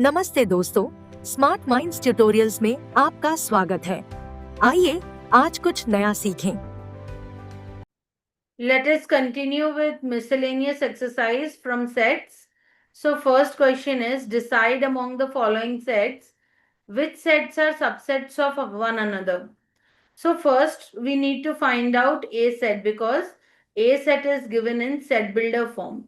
नमस्ते दोस्तों, smart minds tutorials में आपका स्वागत है। आइए आज कुछ नया सीखें। Let us continue with miscellaneous exercise from sets. So first question is, decide among the following sets which sets are subsets of one another. So first we need to find out A set because A set is given in set builder form.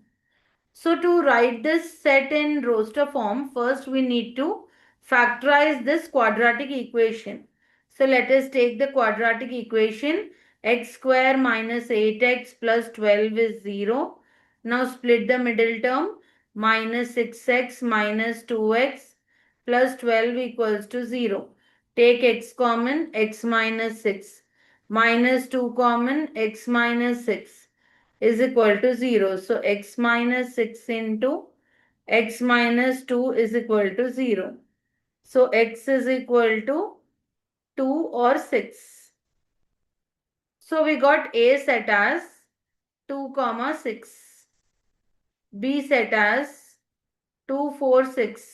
So to write this set in roster form, first we need to factorize this quadratic equation. So let us take the quadratic equation. X square minus 8x plus 12 is 0. Now split the middle term. Minus 6x minus 2x plus 12 equals to 0. Take x common, x minus 6. Minus 2 common, x minus 6 is equal to 0. So x minus 6 into x minus 2 is equal to 0. So x is equal to 2 or 6. So we got A set as 2 comma 6. B set as 2 4 6.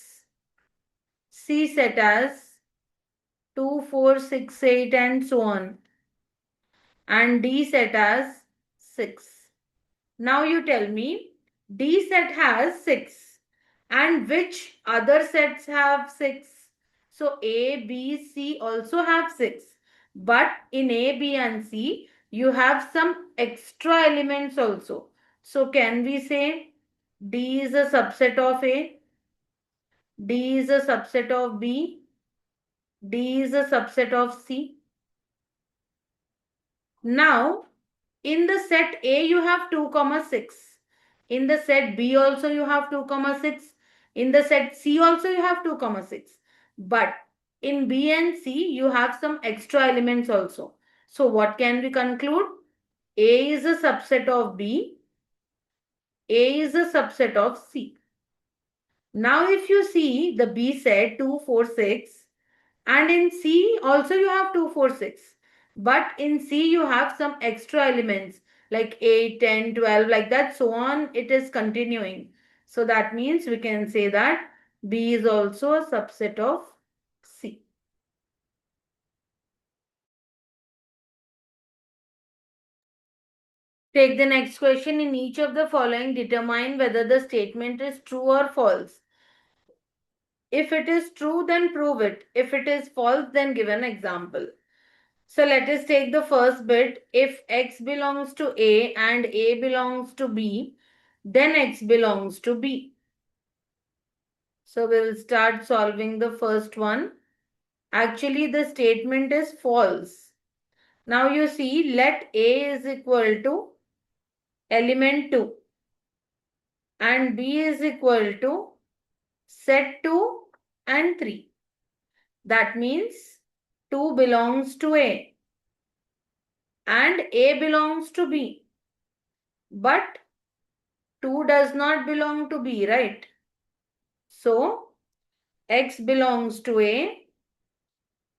C set as 2 4 6 8 and so on. And D set as 6. Now you tell me, D set has 6 and which other sets have 6? So A, B, C also have 6. But in A, B and C, you have some extra elements also. So can we say D is a subset of A, D is a subset of B, D is a subset of C. Now, in the set A, you have 2 comma 6. In the set B also you have 2 comma 6. In the set C also you have 2 comma 6. But in B and C you have some extra elements also. So what can we conclude? A is a subset of B. A is a subset of C. Now if you see the B set 2, 4, 6 and in C also you have 2, 4, 6. But in C you have some extra elements like 8, 10, 12 like that, so on it is continuing. So that means we can say that B is also a subset of C. Take the next question. In each of the following, determine whether the statement is true or false. If it is true, then prove it. If it is false, then give an example. So let us take the first bit. If X belongs to A and A belongs to B, then X belongs to B. So we will start solving the first one. Actually, the statement is false. Now you see, let A is equal to element 2 and B is equal to set 2 and 3. That means 2 belongs to A and A belongs to B. But 2 does not belong to B, right? So, X belongs to A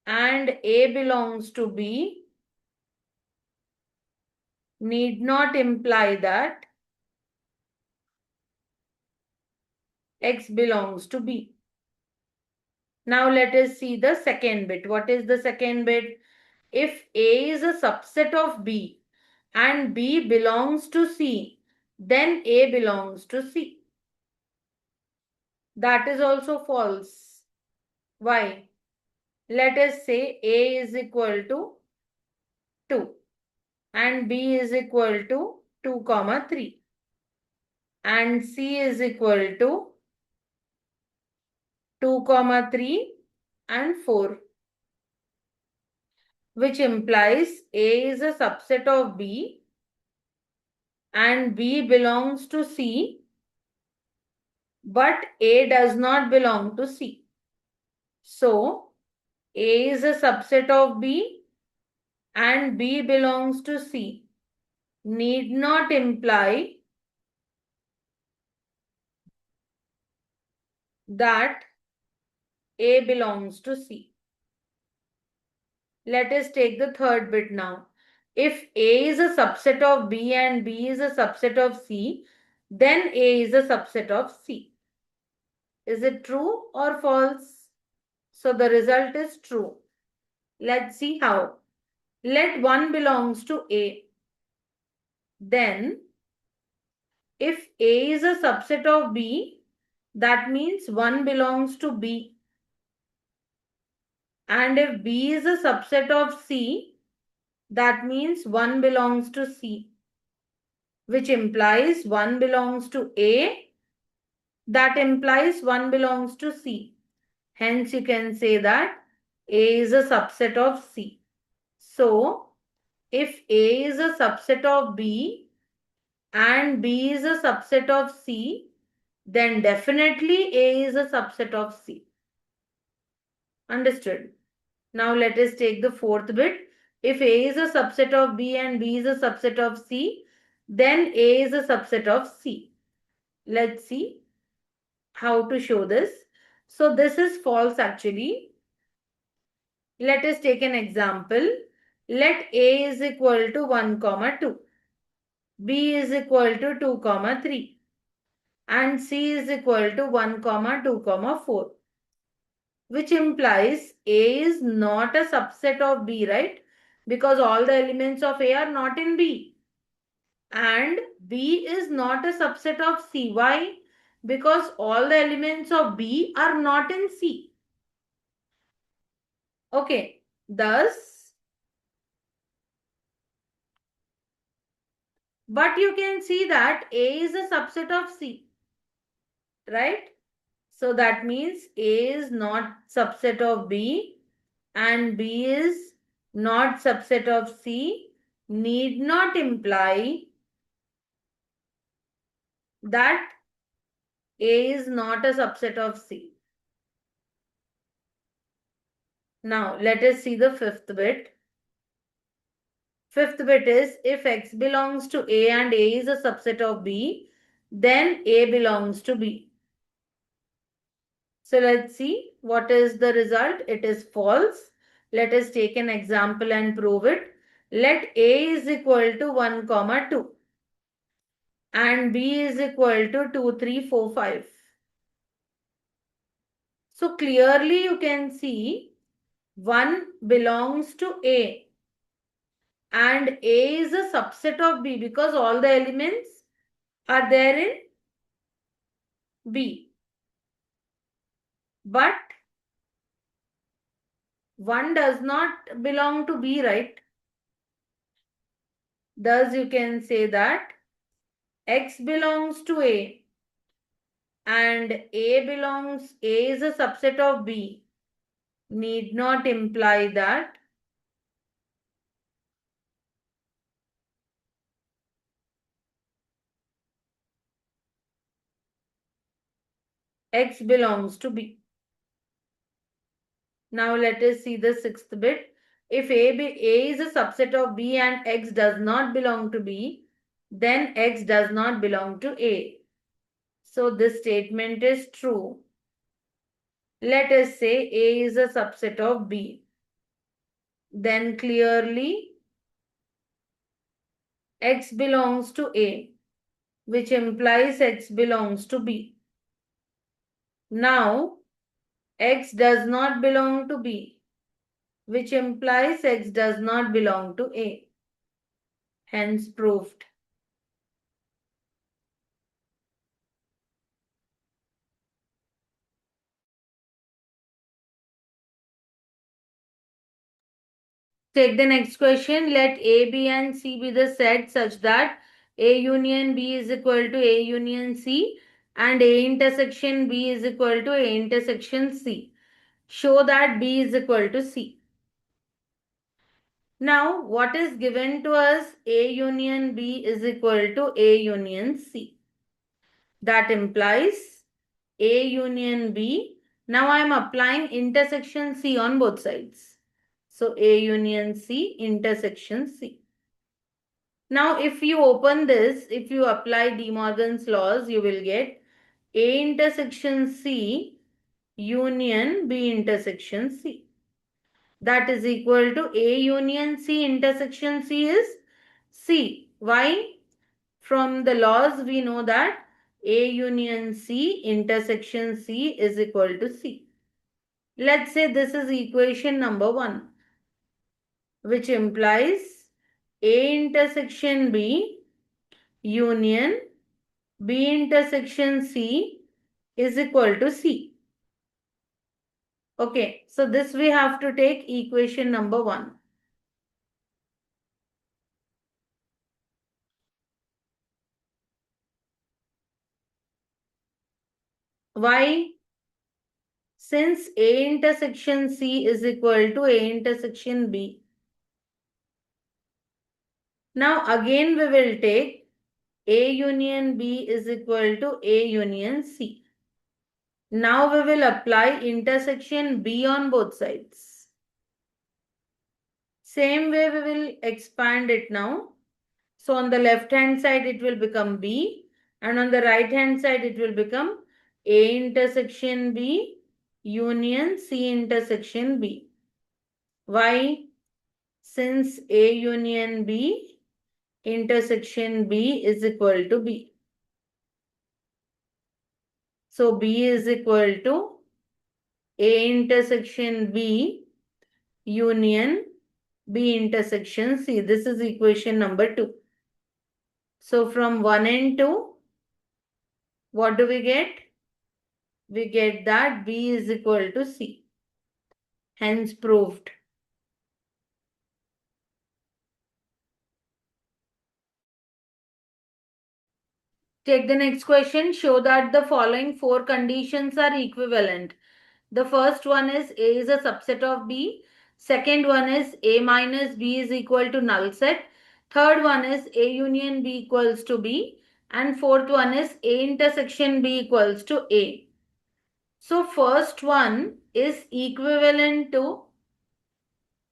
and A belongs to B need not imply that X belongs to B. Now let us see the second bit. What is the second bit? If A is a subset of B and B belongs to C, then A belongs to C. That is also false. Why? Let us say A is equal to 2 and B is equal to 2 comma 3 and C is equal to 2 comma 3 and 4, which implies A is a subset of B and B belongs to C, but A does not belong to C. So, A is a subset of B and B belongs to C need not imply that A belongs to C. Let us take the third bit now. If A is a subset of B and B is a subset of C, then A is a subset of C. Is it true or false? So the result is true. Let's see how. Let 1 belongs to A. Then, if A is a subset of B, that means 1 belongs to B. And if B is a subset of C, that means 1 belongs to C, which implies 1 belongs to A. That implies 1 belongs to C. Hence, you can say that A is a subset of C. So, if A is a subset of B and B is a subset of C, then definitely A is a subset of C. Understood? Now let us take the fourth bit. If A is a subset of B and B is a subset of C, then A is a subset of C. Let's see how to show this. So this is false actually. Let us take an example. Let A is equal to 1, 2. B is equal to 2, 3. And C is equal to 1, 2, 4. Which implies A is not a subset of B, right? Because all the elements of A are not in B. And B is not a subset of C. Why? Because all the elements of B are not in C. Okay, thus, but you can see that A is a subset of C, right? So that means A is not subset of B and B is not subset of C need not imply that A is not a subset of C. Now let us see the fifth bit. Fifth bit is if X belongs to A and A is a subset of B, then A belongs to B. So let's see what is the result. It is false. Let us take an example and prove it. Let A is equal to 1, 2 and B is equal to 2, 3, 4, 5. So clearly you can see 1 belongs to A and A is a subset of B because all the elements are there in B. But 1 does not belong to B, right? Thus you can say that X belongs to A and A is a subset of B need not imply that X belongs to B. Now let us see the sixth bit. If A is a subset of B and X does not belong to B, then X does not belong to A. So this statement is true. Let us say A is a subset of B. Then clearly X belongs to A, which implies X belongs to B. Now X does not belong to B, which implies X does not belong to A. Hence proved. Take the next question. Let A, B and C be the set such that A union B is equal to A union C and A intersection B is equal to A intersection C. Show that B is equal to C. Now, what is given to us? A union B is equal to A union C. That implies A union B. Now I am applying intersection C on both sides. So A union C intersection C. Now if you open this, if you apply De Morgan's laws, you will get A intersection C union B intersection C. That is equal to A union C intersection C is C. Why? From the laws we know that A union C intersection C is equal to C. Let's say this is equation number 1, which implies A intersection B union B intersection C is equal to C. Okay, so this we have to take equation number 1. Why? Since A intersection C is equal to A intersection B. Now again we will take A union B is equal to A union C. Now we will apply intersection B on both sides. Same way we will expand it now. So on the left hand side it will become B, and on the right hand side it will become A intersection B union C intersection B. Why? Since A union B intersection B is equal to B. So B is equal to A intersection B union B intersection C. This is equation number 2. So from 1 and 2, what do we get? We get that B is equal to C. Hence proved. Take the next question. Show that the following 4 conditions are equivalent. The first one is A is a subset of B. Second one is A minus B is equal to null set. Third one is A union B equals to B. And fourth one is A intersection B equals to A. So first one is equivalent to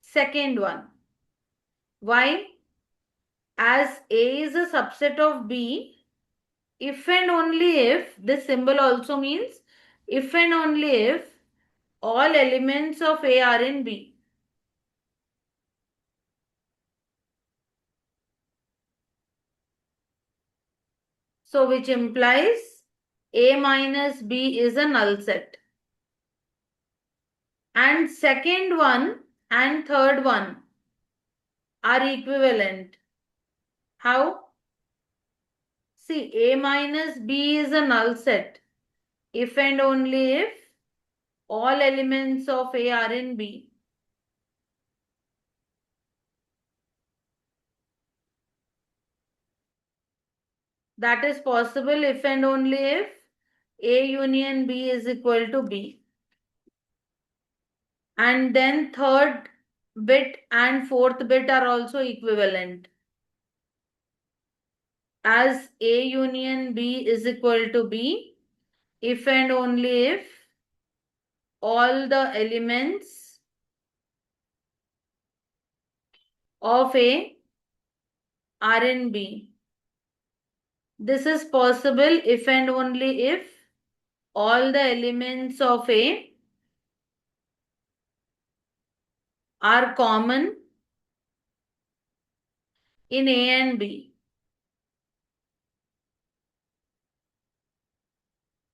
second one. Why? As A is a subset of B, if and only if, this symbol also means if and only if all elements of A are in B. So which implies A minus B is a null set. And second one and third one are equivalent. How? See, A minus B is a null set if and only if all elements of A are in B. That is possible if and only if A union B is equal to B. And then third bit and fourth bit are also equivalent. As A union B is equal to B, if and only if all the elements of A are in B. This is possible if and only if all the elements of A are common in A and B.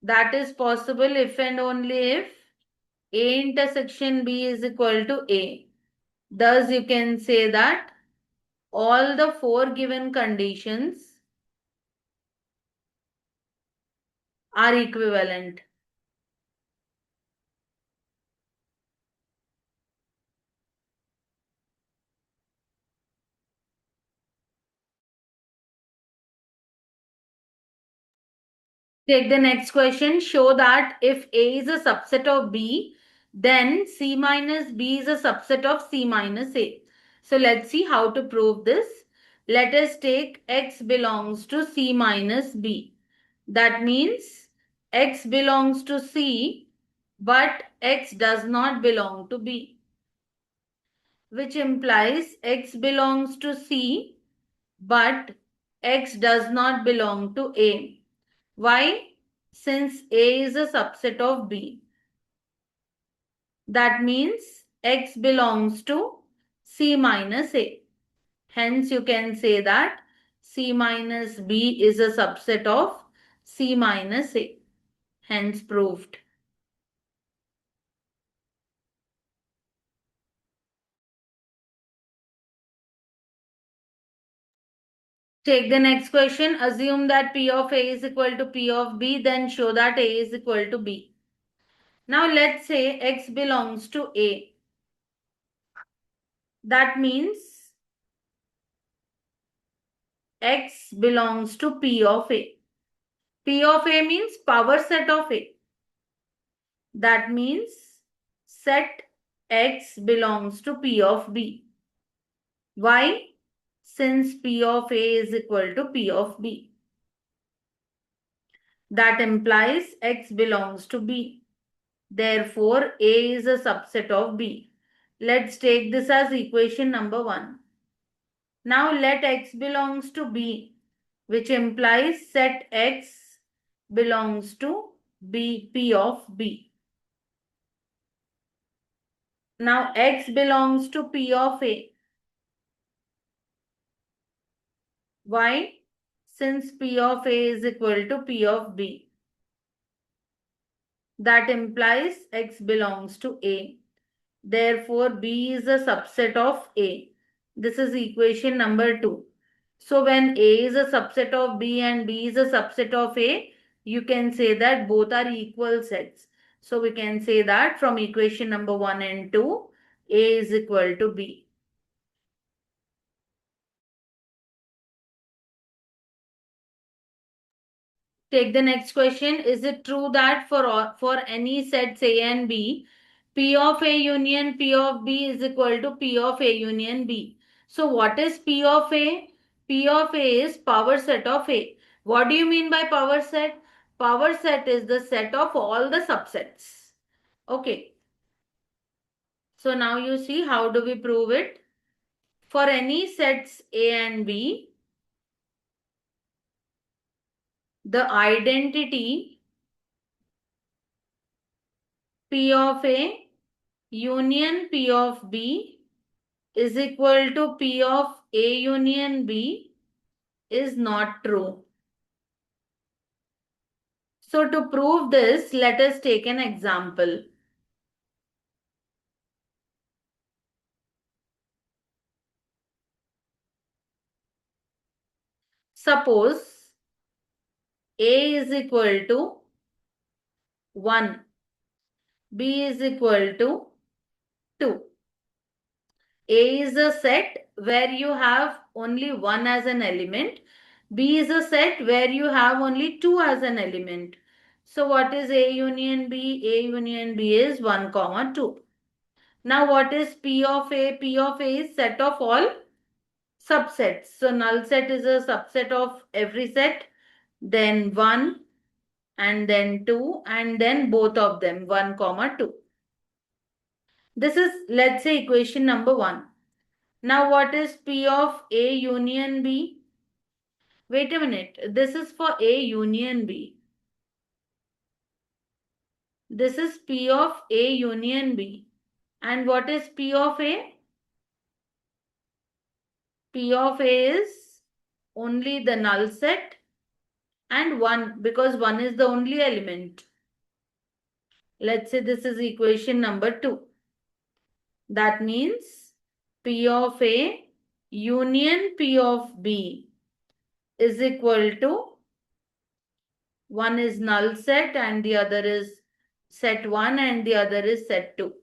That is possible if and only if A intersection B is equal to A. Thus, you can say that all the 4 given conditions are equivalent. Take the next question. Show that if A is a subset of B, then C minus B is a subset of C minus A. So let's see how to prove this. Let us take X belongs to C minus B. That means X belongs to C, but X does not belong to B, which implies X belongs to C, but X does not belong to A. Why? Since A is a subset of B. That means X belongs to C minus A. Hence, you can say that C minus B is a subset of C minus A. Hence proved. Take the next question. Assume that P of A is equal to P of B, then show that A is equal to B. Now let's say X belongs to A. That means X belongs to P of A. P of A means power set of A. That means set X belongs to P of B. Why? Since P of A is equal to P of B. That implies X belongs to B. Therefore, A is a subset of B. Let's take this as equation number 1. Now let X belongs to B, which implies set X belongs to B, P of B. Now X belongs to P of A. Why? Since P of A is equal to P of B. That implies X belongs to A. Therefore, B is a subset of A. This is equation number 2. So when A is a subset of B and B is a subset of A, you can say that both are equal sets. So we can say that from equation number 1 and 2, A is equal to B. Take the next question. Is it true that for any sets A and B, P of A union P of B is equal to P of A union B? So what is P of A? P of A is power set of A. What do you mean by power set? Power set is the set of all the subsets. Okay. So now you see how do we prove it? For any sets A and B, the identity P of A union P of B is equal to P of A union B is not true. So to prove this, let us take an example. Suppose A is equal to 1, B is equal to 2. A is a set where you have only 1 as an element. B is a set where you have only 2 as an element. So what is A union B? A union B is 1, 2. Now what is P of A? P of A is set of all subsets. So null set is a subset of every set, then 1 and then 2 and then both of them 1, 2. This is, let's say, equation number 1. Now what is P of A union B? Wait a minute. This is for A union B. This is P of A union B. And what is P of A? P of A is only the null set and 1 because 1 is the only element. Let's say this is equation number 2. That means P of A union P of B is equal to 1 is null set and the other is set 1 and the other is set 2.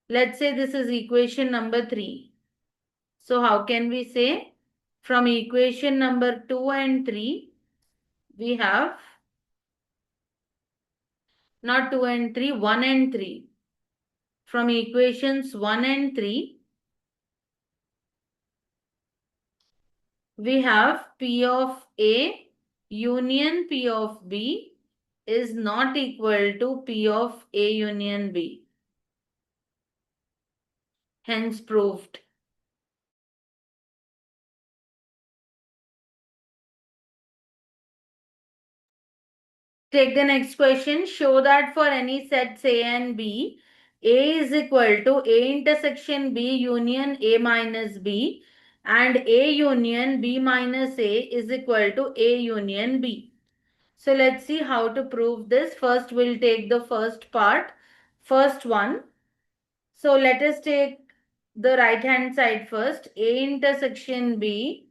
Let's say this is equation number 3. So how can we say? From equation number 2 and 3, we have not 2 and 3, 1 and 3. From equations 1 and 3, we have P of A union P of B is not equal to P of A union B. Hence proved. Take the next question. Show that for any sets A and B, A is equal to A intersection B union A minus B and A union B minus A is equal to A union B. So let's see how to prove this. First, we'll take the first part, first one. So let us take the right hand side first. A intersection B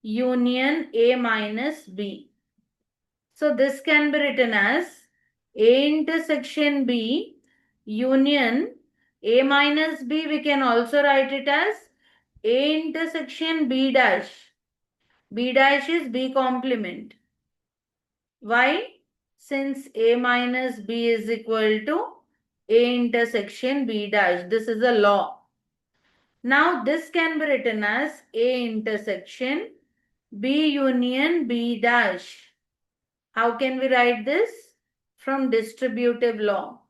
union A minus B. So this can be written as A intersection B union A minus B. We can also write it as A intersection B dash. B dash is B complement. Why? Since A minus B is equal to A intersection B dash. This is a law. Now this can be written as A intersection B union B dash. How can we write this? From distributive law.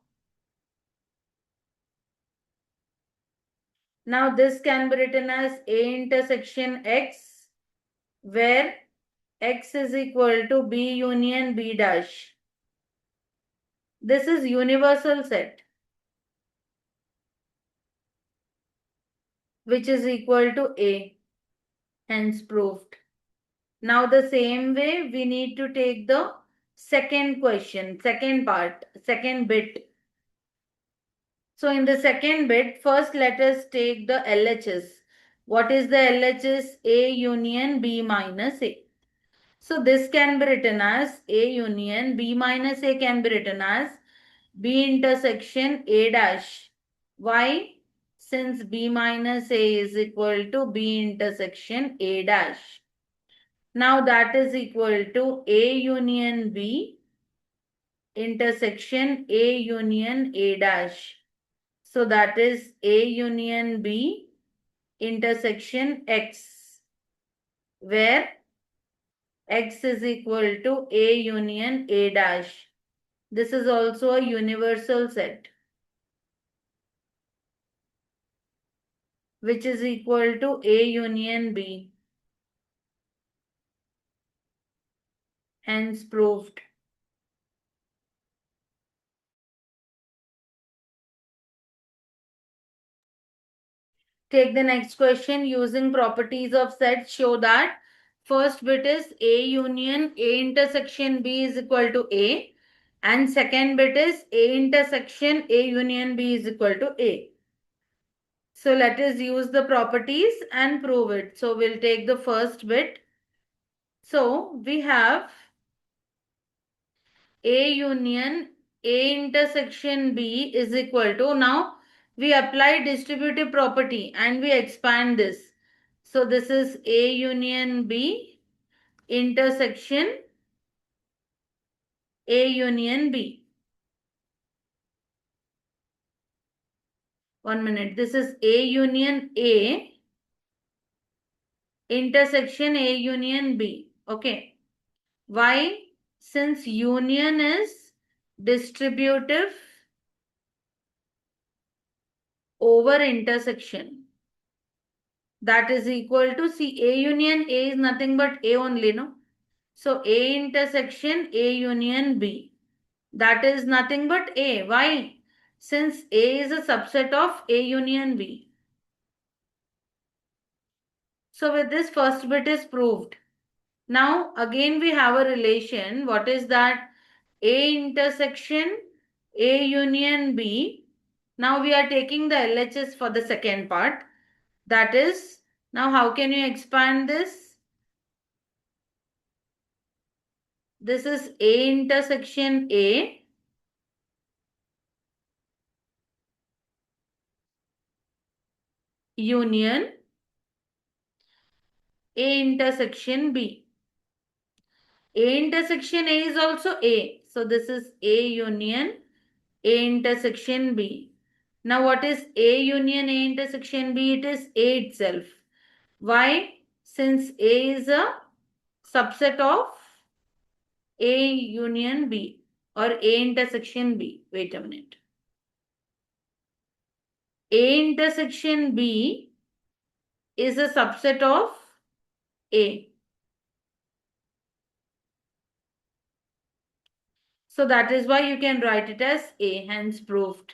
Now this can be written as A intersection X, where X is equal to B union B dash. This is universal set, which is equal to A, hence proved. Now the same way we need to take the second question, second part, second bit. So in the second bit, first let us take the LHS. What is the LHS? A union B minus A. So this can be written as A union B minus A can be written as B intersection A dash. Why? Since B minus A is equal to B intersection A dash. Now that is equal to A union B intersection A union A dash. So that is A union B intersection X, where X is equal to A union A dash. This is also a universal set, which is equal to A union B. Hence proved. Take the next question. Using properties of sets, show that first bit is A union A intersection B is equal to A, and second bit is A intersection A union B is equal to A. So let us use the properties and prove it. So we'll take the first bit. So we have A union A intersection B is equal to, now we apply distributive property and we expand this. So this is A union B intersection A union B. 1 minute. This is A union A intersection A union B. Okay. Why? Since union is distributive over intersection, that is equal to, see, A union A is nothing but A only, no? So A intersection A union B, that is nothing but A. Why? Since A is a subset of A union B. So with this, first bit is proved. Now again we have a relation. What is that? A intersection A union B. Now we are taking the LHS for the second part. That is, now how can you expand this? This is A intersection A union A intersection B. A intersection A is also A. So this is A union A intersection B. Now what is A union A intersection B? It is A itself. Why? Since A is a subset of A union B or A intersection B. Wait a minute. A intersection B is a subset of A. So that is why you can write it as A, hence proved.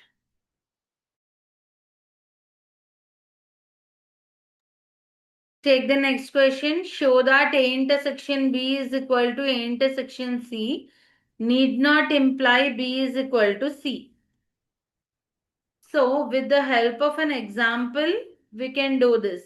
Take the next question. Show that A intersection B is equal to A intersection C need not imply B is equal to C. So with the help of an example, we can do this.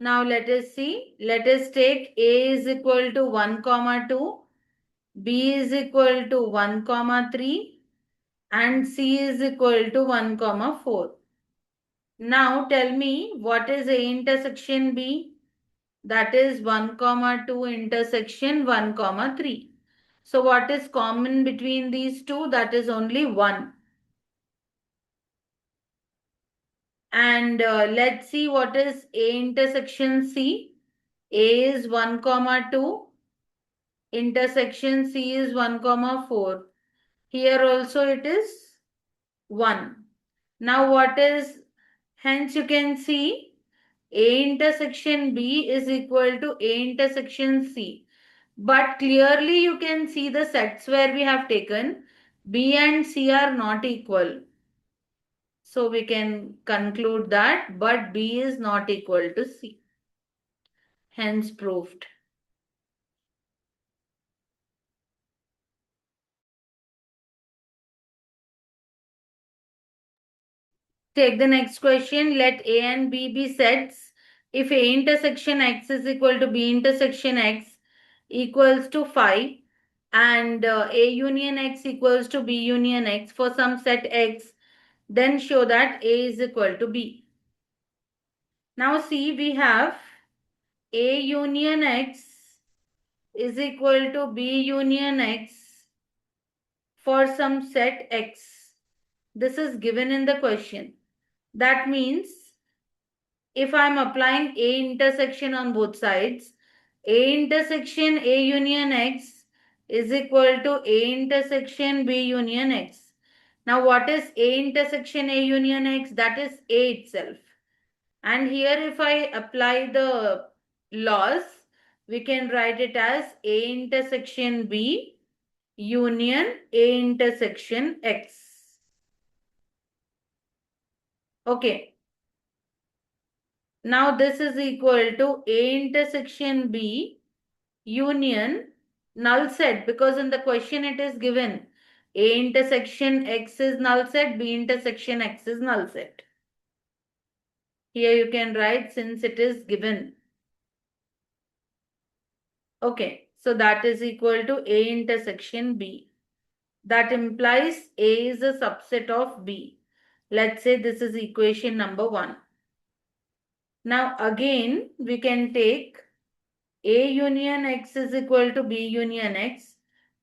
Now let us see. Let us take A is equal to 1 comma 2, B is equal to 1 comma 3 and C is equal to 1 comma 4. Now tell me what is A intersection B? That is 1 comma 2 intersection 1 comma 3. So what is common between these two? That is only 1. And let's see what is A intersection C. A is 1 comma 2. Intersection C is 1 comma 4. Here also it is 1. Now what is, hence you can see A intersection B is equal to A intersection C. But clearly you can see the sets where we have taken B and C are not equal. So we can conclude that but B is not equal to C. Hence proved. Take the next question. Let A and B be sets. If A intersection X is equal to B intersection X equals to 5 and A union X equals to B union X for some set X, then show that A is equal to B. Now see, we have A union X is equal to B union X for some set X. This is given in the question. That means if I'm applying A intersection on both sides, A intersection A union X is equal to A intersection B union X. Now what is A intersection A union X? That is A itself. And here if I apply the laws, we can write it as A intersection B union A intersection X. Okay. Now this is equal to A intersection B union null set, because in the question it is given A intersection X is null set, B intersection X is null set. Here you can write since it is given. Okay, so that is equal to A intersection B. That implies A is a subset of B. Let's say this is equation number 1. Now again we can take A union X is equal to B union X.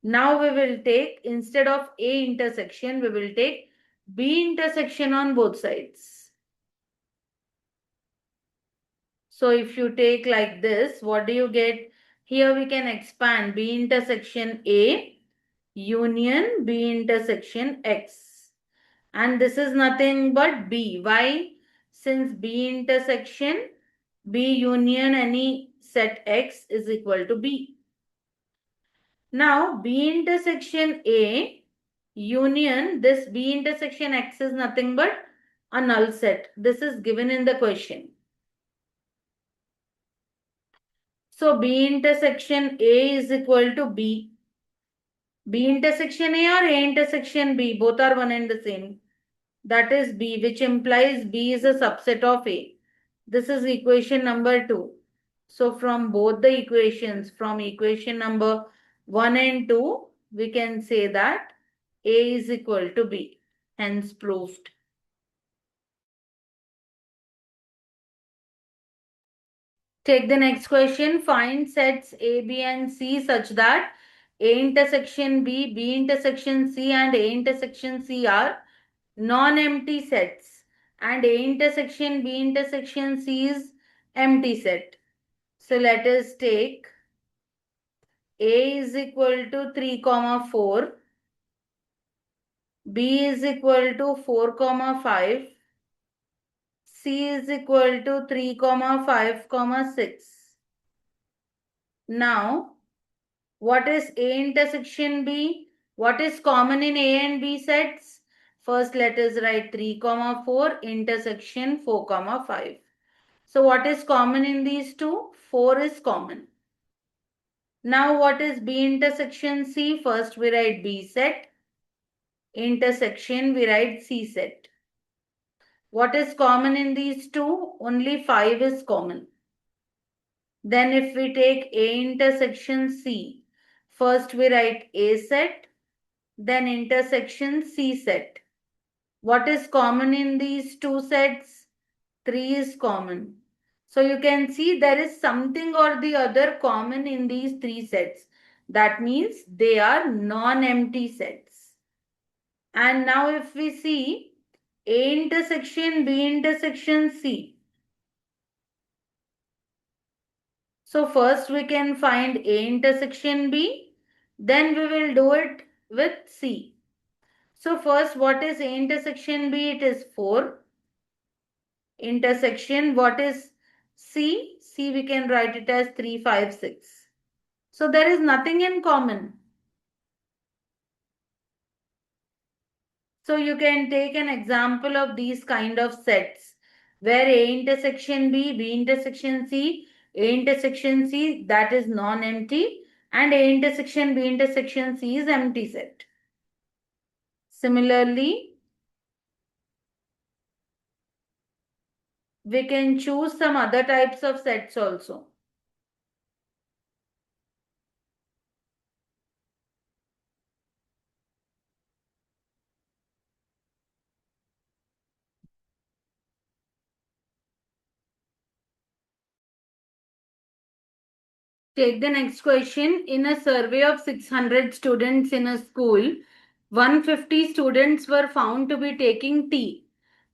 Now we will take, instead of A intersection, we will take B intersection on both sides. So if you take like this, what do you get? Here we can expand B intersection A union B intersection X. And this is nothing but B. Why? Since B intersection B union any set X is equal to B. Now B intersection A union this B intersection X is nothing but a null set. This is given in the question. So B intersection A is equal to B. B intersection A or A intersection B, both are one and the same. That is B, which implies B is a subset of A. This is equation number 2. So from both the equations, from equation number 1 and 2, we can say that A is equal to B. Hence proved. Take the next question. Find sets A, B and C such that A intersection B, B intersection C and A intersection C are non-empty sets and A intersection B intersection C is empty set. So let us take A is equal to 3 comma 4, B is equal to 4 comma 5, C is equal to 3 comma 5 comma 6. Now, what is A intersection B? What is common in A and B sets? First, let us write 3, 4 intersection 4, 5. So, what is common in these two? 4 is common. Now, what is B intersection C? First, we write B set. Intersection, we write C set. What is common in these two? Only 5 is common. Then if we take A intersection C, first we write A set, then intersection C set. What is common in these two sets? 3 is common. So you can see there is something or the other common in these three sets. That means they are non-empty sets. And now if we see A intersection B intersection C. So first we can find A intersection B, then we will do it with C. So first what is A intersection B? It is 4. Intersection, what is C? C we can write it as 3, 5, 6. So there is nothing in common. So you can take an example of these kind of sets where A intersection B, B intersection C, A intersection C, that is non-empty, and A intersection B intersection C is empty set. Similarly, we can choose some other types of sets also. Take the next question. In a survey of 600 students in a school, 150 students were found to be taking tea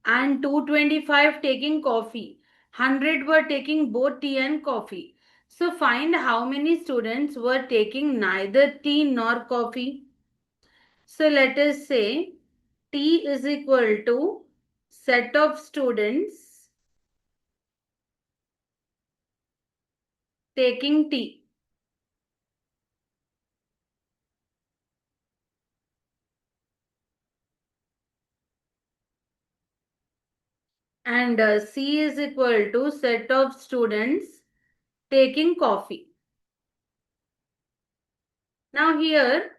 and 225 taking coffee. 100 were taking both tea and coffee. So find how many students were taking neither tea nor coffee. So let us say T is equal to set of students taking tea. And C is equal to set of students taking coffee. Now here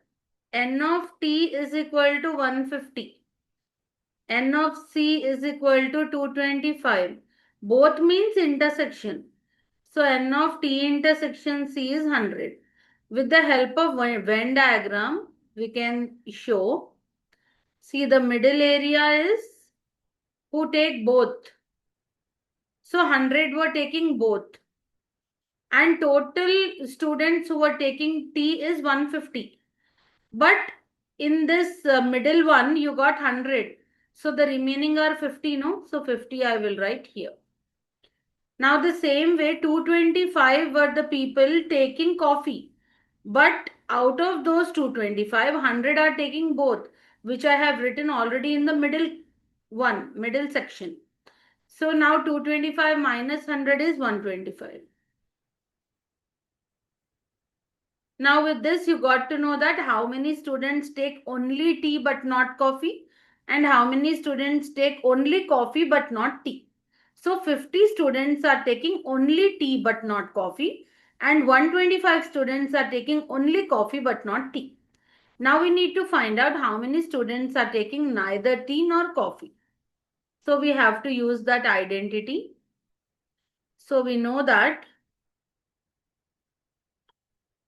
N of T is equal to 150. N of C is equal to 225. Both means intersection. So N of T intersection C is 100. With the help of Venn diagram, we can show. See, the middle area is who take both. So 100 were taking both. And total students who were taking T is 150. But in this middle one, you got 100. So the remaining are 50, no? So 50 I will write here. Now the same way 225 were the people taking coffee. But out of those 225, 100 are taking both, which I have written already in the middle one, middle section. So now 225 minus 100 is 125. Now with this, you got to know that how many students take only tea but not coffee and how many students take only coffee but not tea. So 50 students are taking only tea but not coffee and 125 students are taking only coffee but not tea. Now we need to find out how many students are taking neither tea nor coffee. So we have to use that identity. So we know that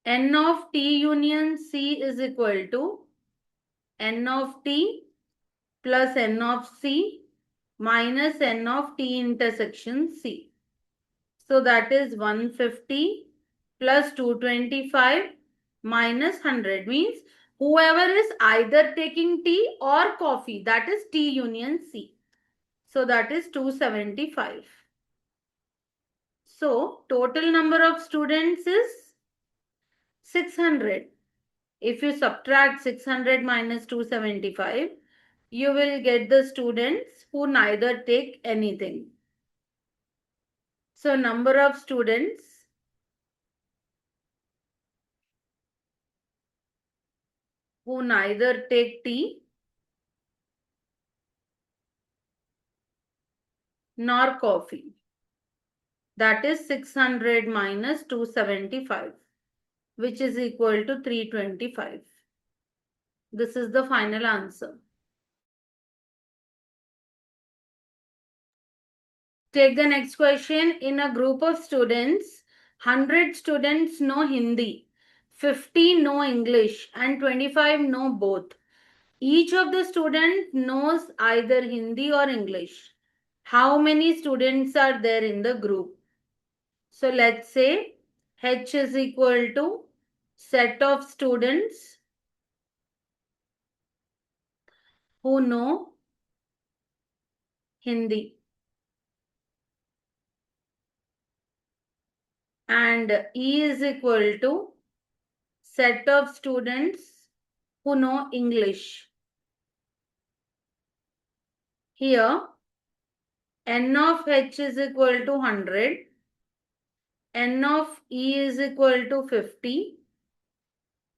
N of T union C is equal to N of T plus N of C minus N of T intersection C. So that is 150 plus 225 minus 100 means whoever is either taking tea or coffee, that is T union C. So that is 275. So total number of students is 600. If you subtract 600 minus 275, you will get the students who neither take anything. So number of students who neither take tea nor coffee. That is 600 minus 275, which is equal to 325. This is the final answer. Take the next question. In a group of students, 100 students know Hindi, 50 know English, and 25 know both. Each of the students knows either Hindi or English. How many students are there in the group? So let's say H is equal to set of students who know Hindi, and E is equal to set of students who know English. Here N of H is equal to 100, N of E is equal to 50,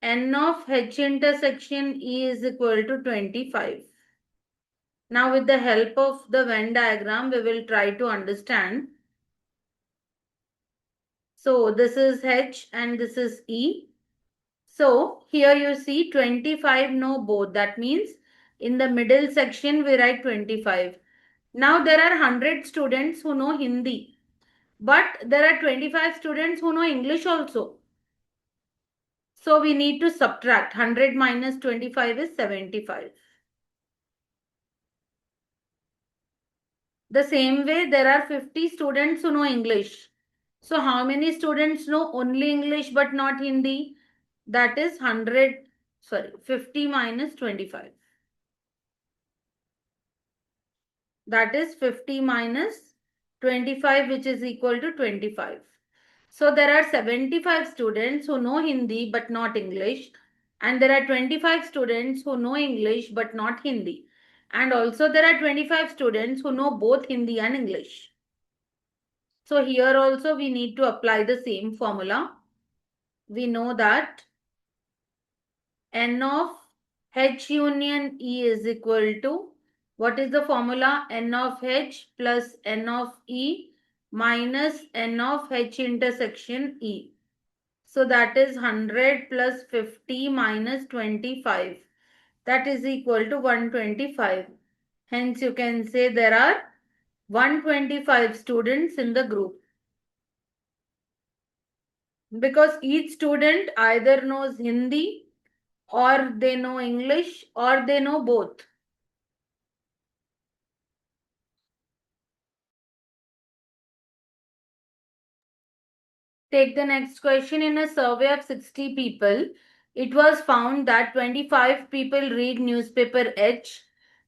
N of H intersection E is equal to 25. Now with the help of the Venn diagram, we will try to understand. So this is H and this is E. So here you see 25 know both. That means in the middle section we write 25. Now there are 100 students who know Hindi. But there are 25 students who know English also. So we need to subtract. 100 minus 25 is 75. The same way, there are 50 students who know English. So how many students know only English but not Hindi? That is 50 minus 25. That is 50 minus 25, which is equal to 25. So there are 75 students who know Hindi but not English, and there are 25 students who know English but not Hindi. And also there are 25 students who know both Hindi and English. So here also we need to apply the same formula. We know that N of H union E is equal to, what is the formula? N of H plus N of E minus N of H intersection E. So that is 100 plus 50 minus 25. That is equal to 125. Hence you can say there are 125 students in the group. Because each student either knows Hindi or they know English or they know both. Take the next question. In a survey of 60 people, it was found that 25 people read newspaper H,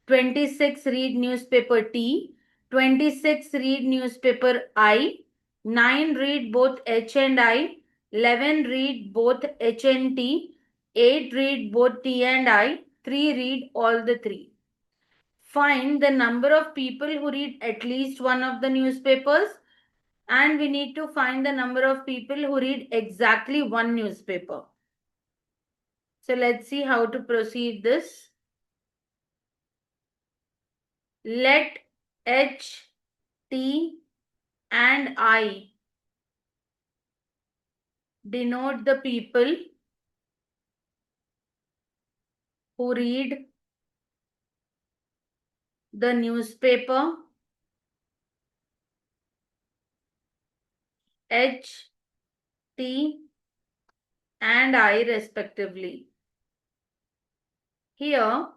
26 read newspaper T, 26 read newspaper I, 9 read both H and I, 11 read both H and T, 8 read both T and I, 3 read all the three. Find the number of people who read at least one of the newspapers, and we need to find the number of people who read exactly one newspaper. So let's see how to proceed this. Let H, T and I denote the people who read the newspaper H, T and I respectively. Here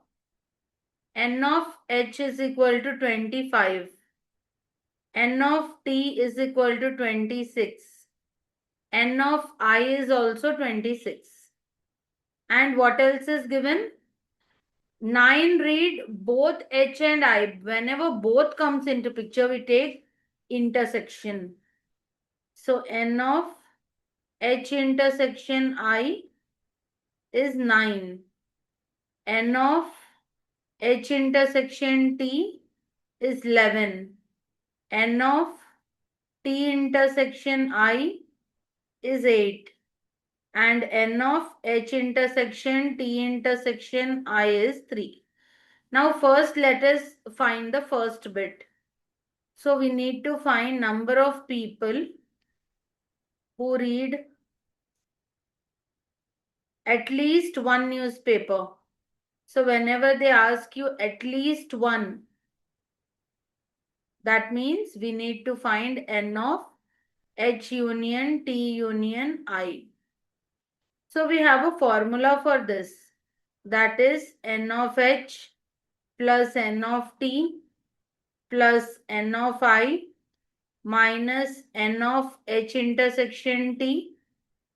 N of H is equal to 25. N of T is equal to 26. N of I is also 26. And what else is given? 9 read both H and I. Whenever both comes into picture, we take intersection. So N of H intersection I is 9. N of H intersection T is 11. N of T intersection I is 8. and n of h intersection t intersection I is 3. Now first let us find the first bit. So we need to find number of people who read at least one newspaper. So whenever they ask you at least one, that means we need to find n of h union t union I. So we have a formula for this. That is n of h plus n of t plus n of I minus n of h intersection t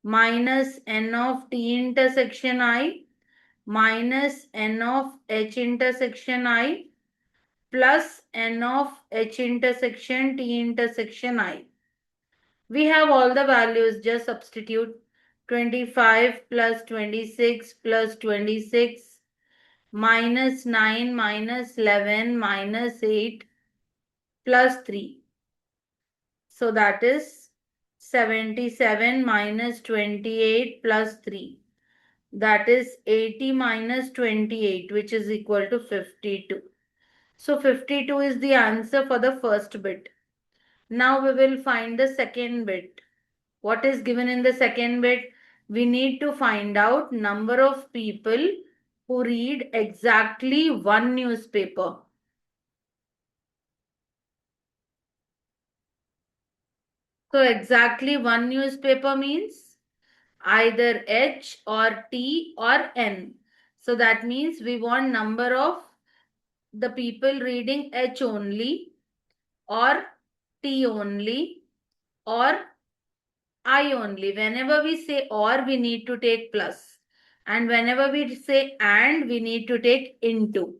minus n of t intersection I minus n of h intersection I plus n of h intersection t intersection I. We have all the values, just substitute 25 plus 26 plus 26 minus 9 minus 11 minus 8 plus 3. So that is 77 minus 28 plus 3. That is 80 minus 28, which is equal to 52. So 52 is the answer for the first bit. Now we will find the second bit. What is given in the second bit? We need to find out number of people who read exactly one newspaper. So exactly one newspaper means either H or T or N. So that means we want number of the people reading H only or T only or I only. Whenever we say or, we need to take plus. And whenever we say and, we need to take into.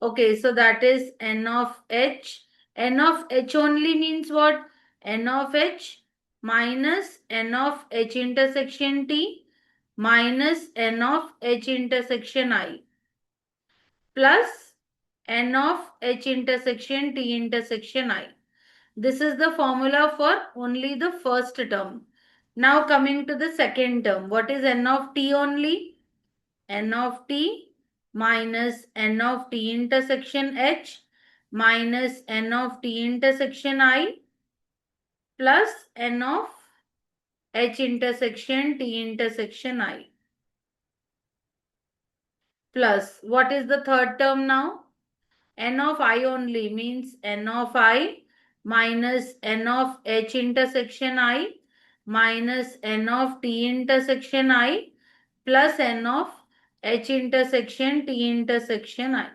Okay, so that is n of h. N of h only means what? N of h minus n of h intersection t minus n of h intersection I plus n of h intersection t intersection I. This is the formula for only the first term. Now coming to the second term. What is n of t only? N of t minus n of t intersection h minus n of t intersection I plus n of h intersection t intersection I. Plus, what is the third term now? N of I only means n of I minus n of h intersection I minus n of t intersection I plus n of h intersection t intersection I.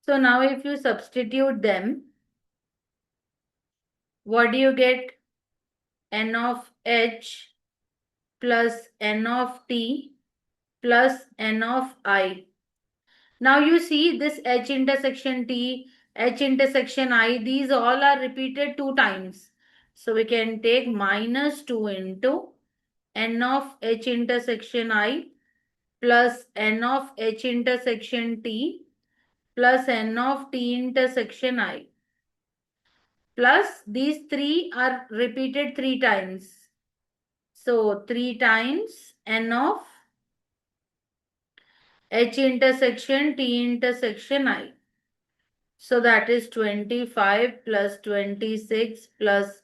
So now if you substitute them, what do you get? N of h plus n of t plus n of I. Now you see this h intersection t, h intersection I, these all are repeated 2 times. So we can take minus 2 into n of h intersection I plus n of h intersection t plus n of t intersection I. Plus these 3 are repeated 3 times. So 3 times n of h intersection t intersection I. So that is 25 plus 26 plus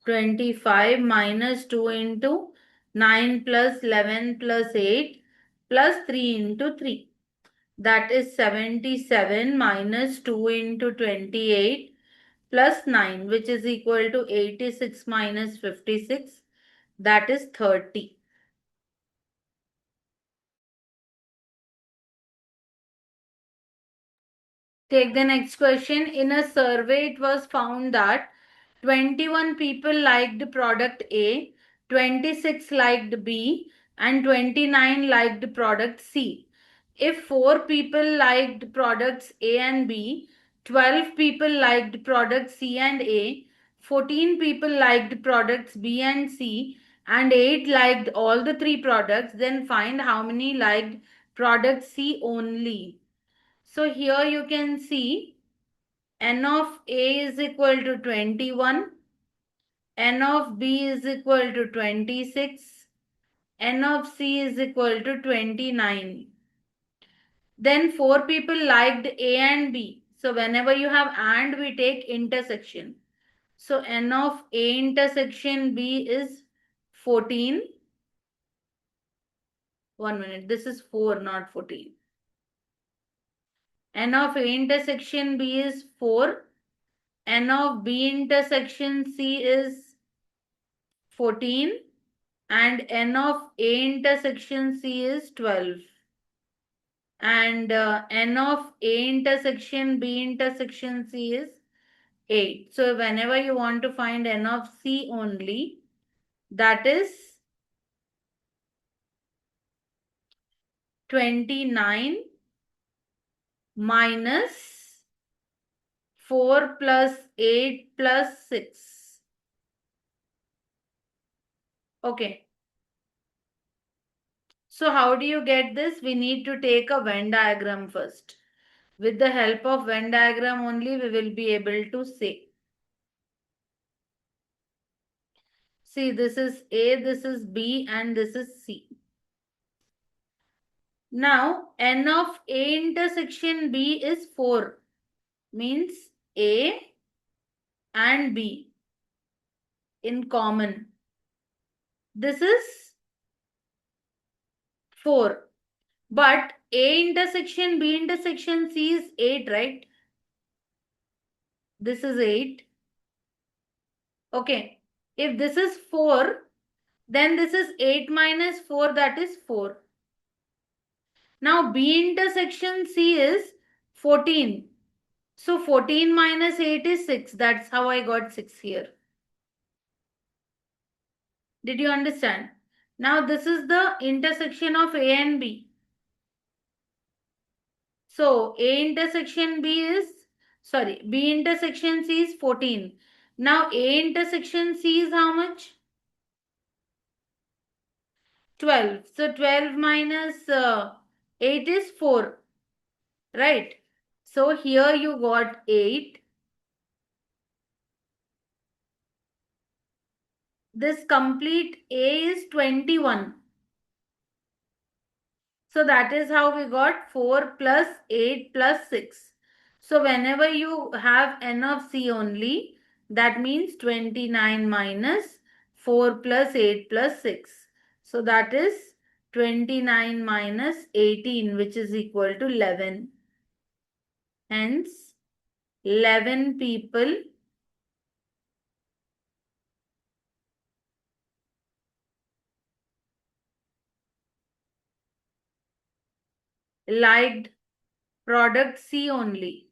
25 minus 2 into 9 plus 11 plus 8 plus 3 into 3. That is 77 minus 2 into 28 plus 9, which is equal to 86 minus 56. That is 30. Take the next question. In a survey, it was found that 21 people liked product A, 26 liked B, and 29 liked product C. If 4 people liked products A and B, 12 people liked products C and A, 14 people liked products B and C, and 8 liked all the 3 products, then find how many liked product C only. So here you can see n of A is equal to 21 N of B is equal to 26. N of C is equal to 29. Then 4 people liked A and B. So whenever you have and, we take intersection. So N of A intersection B is 14. 1 minute. This is 4, not 14. N of A intersection B is 4. N of B intersection C is 14. And N of A intersection C is 12. And N of A intersection B intersection C is 8. So whenever you want to find N of C only, that is 29 minus 4 plus 8 plus 6. Okay. So how do you get this? We need to take a Venn diagram first. With the help of Venn diagram only, we will be able to say. See, this is A, this is B, and this is C. Now, N of A intersection B is 4. Means A and B in common. This is 4. But A intersection B intersection C is 8, right? This is 8. Okay. If this is 4, then this is 8 minus 4, that is 4. Now B intersection C is 14. So 14 minus 8 is 6. That's how I got 6 here. Did you understand? Now this is the intersection of A and B. So A intersection B is, B intersection C is 14. Now A intersection C is how much? 12. So 12 minus 8 is 4. Right? So here you got 8. This complete A is 21. So that is how we got 4 plus 8 plus 6. So whenever you have N of C only, that means 29 minus 4 plus 8 plus 6. So that is 29 minus 18, which is equal to 11. Hence, 11 people liked product C only.